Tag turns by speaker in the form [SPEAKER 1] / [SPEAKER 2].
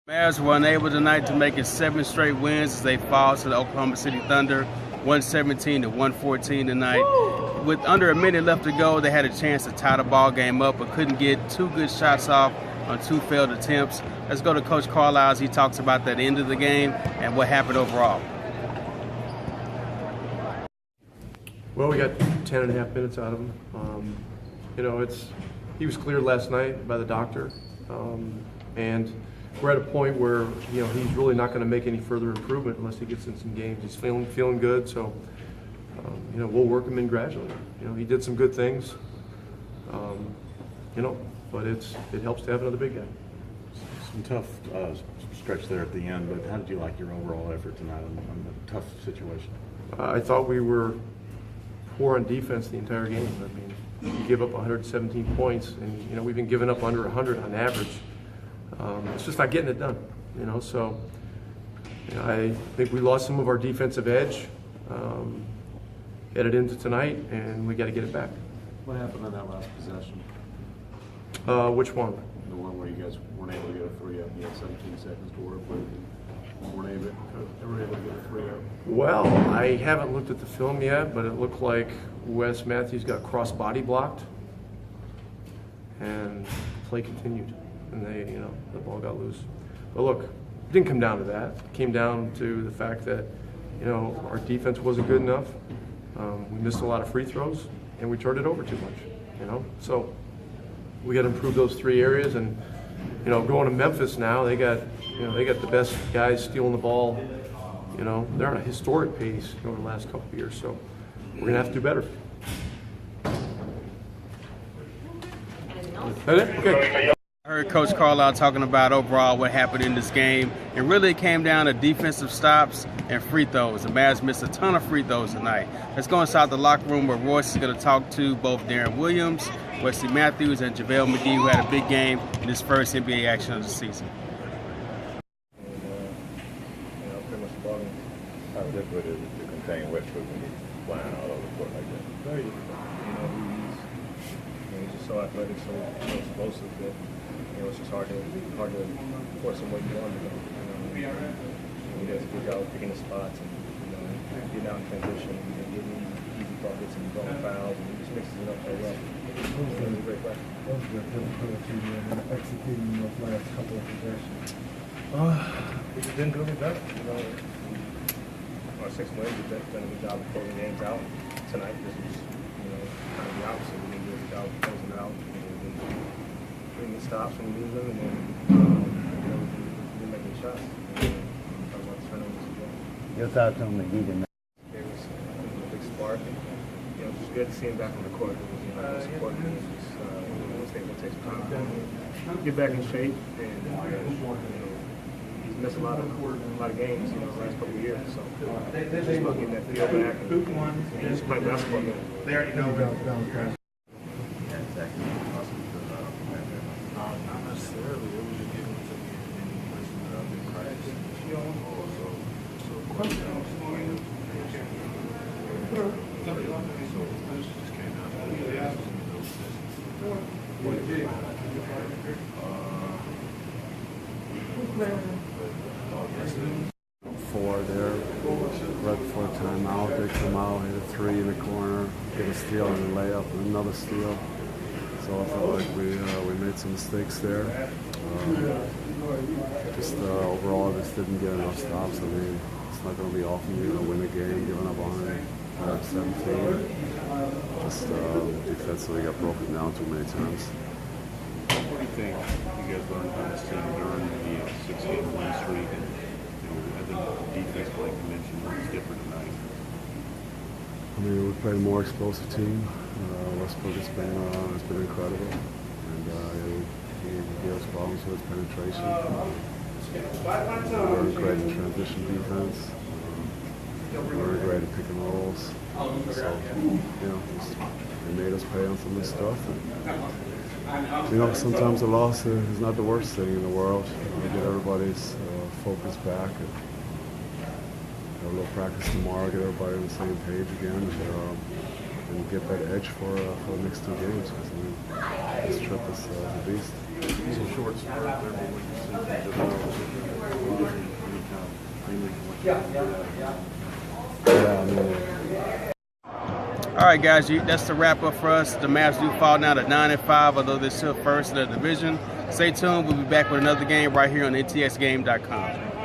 [SPEAKER 1] Mavs were unable tonight to make it 7 straight wins as they fall to the Oklahoma City Thunder, 117 to 114 tonight. With under a minute left to go, they had a chance to tie the ball game up, but couldn't get 2 good shots off on 2 failed attempts. Let's go to Coach Carlisle as he talks about that end of the game and what happened overall.
[SPEAKER 2] Well, we got 10 and a half minutes out of him. He was cleared last night by the doctor, and we're at a point where he's really not going to make any further improvement unless he gets in some games. He's feeling good, so we'll work him in gradually. He did some good things, but it helps to have another big guy.
[SPEAKER 3] Some tough stretch there at the end, but how did you like your overall effort tonight on the tough situation?
[SPEAKER 2] I thought we were poor on defense the entire game. I mean, you give up 117 points, and we've been giving up under 100 on average. It's just not getting it done, So I think we lost some of our defensive edge headed into tonight, and we got to get it back.
[SPEAKER 3] What happened on that last possession?
[SPEAKER 2] Which one?
[SPEAKER 3] The one where you guys weren't able to get a 3-up. You had 17 seconds to work with. Weren't able to get a 3-up.
[SPEAKER 2] Well, I haven't looked at the film yet, but it looked like Wes Matthews got cross body blocked, and play continued, and the ball got loose. But look, it didn't come down to that. It came down to the fact that our defense wasn't good enough. We missed a lot of free throws, and we turned it over too much. So we got to improve those 3 areas, and going to Memphis now, they got the best guys stealing the ball. They're on a historic pace over the last couple of years, so we're gonna have to do better. Okay.
[SPEAKER 1] I heard Coach Carlisle talking about overall what happened in this game. It really came down to defensive stops and free throws. The Mavs missed a ton of free throws tonight. Let's go inside the locker room where Royce is going to talk to both Deron Williams, Wesley Matthews, and JaVale McGee, who had a big game in his first NBA action of the season.
[SPEAKER 4] Pretty much the ball game. How difficult is it to contain Westbrook when he's flying all over the court like that?
[SPEAKER 5] Very difficult. He's just so athletic, so explosive that it's just hard to force him where you want him to go. He does a good job of picking the spots and getting out in transition and getting easy buckets and throwing fouls, and he just mixes it up so well. He's a great player.
[SPEAKER 6] What was the difficulty in executing those last couple of possessions?
[SPEAKER 5] We just didn't do any better. Our 6 wins, we've done a good job of closing games out. Tonight, this was kind of the opposite. We didn't do a good job of closing out. Getting the stops when we lose them, and then we didn't make any shots.
[SPEAKER 6] Your thoughts on McGee tonight?
[SPEAKER 5] It was a big spark. It was just good to see him back on the court. It was supporting him. It's going to take some time to get back in shape, and he's missed a lot of games the last couple of years. So just about getting that feel back and just playing basketball again.
[SPEAKER 6] They already know about
[SPEAKER 3] Not necessarily. It was just giving to me any question that I've been practicing.
[SPEAKER 7] Four there, right before timeout, they come out, hit a 3 in the corner, get a steal and a layup, and another steal. So I felt like we made some mistakes there. Overall, just didn't get enough stops. I mean, it's not going to be often you're going to win a game giving up 117. Just defensively got broken down too many times.
[SPEAKER 3] What do you think you guys learned from this team during the 6-game win streak? And I think defense, like you mentioned, was different tonight.
[SPEAKER 7] I mean, we played a more explosive team. Westbrook has been incredible, and he gave us problems with his penetration. We're great in transition defense. We're great at pick and rolls. So, they made us pay on some of this stuff. And, sometimes the loss is not the worst thing in the world. We get everybody's focus back. And have a little practice tomorrow, get everybody on the same page again, and get that edge for the next 2 games. Because this trip is a beast.
[SPEAKER 3] It's a short start there, but what you see from
[SPEAKER 7] Yeah, I mean,
[SPEAKER 1] All right, guys, that's the wrap up for us. The Mavs do fall now to 9-5, although they're still first in the division. Stay tuned. We'll be back with another game right here on ntxgame.com.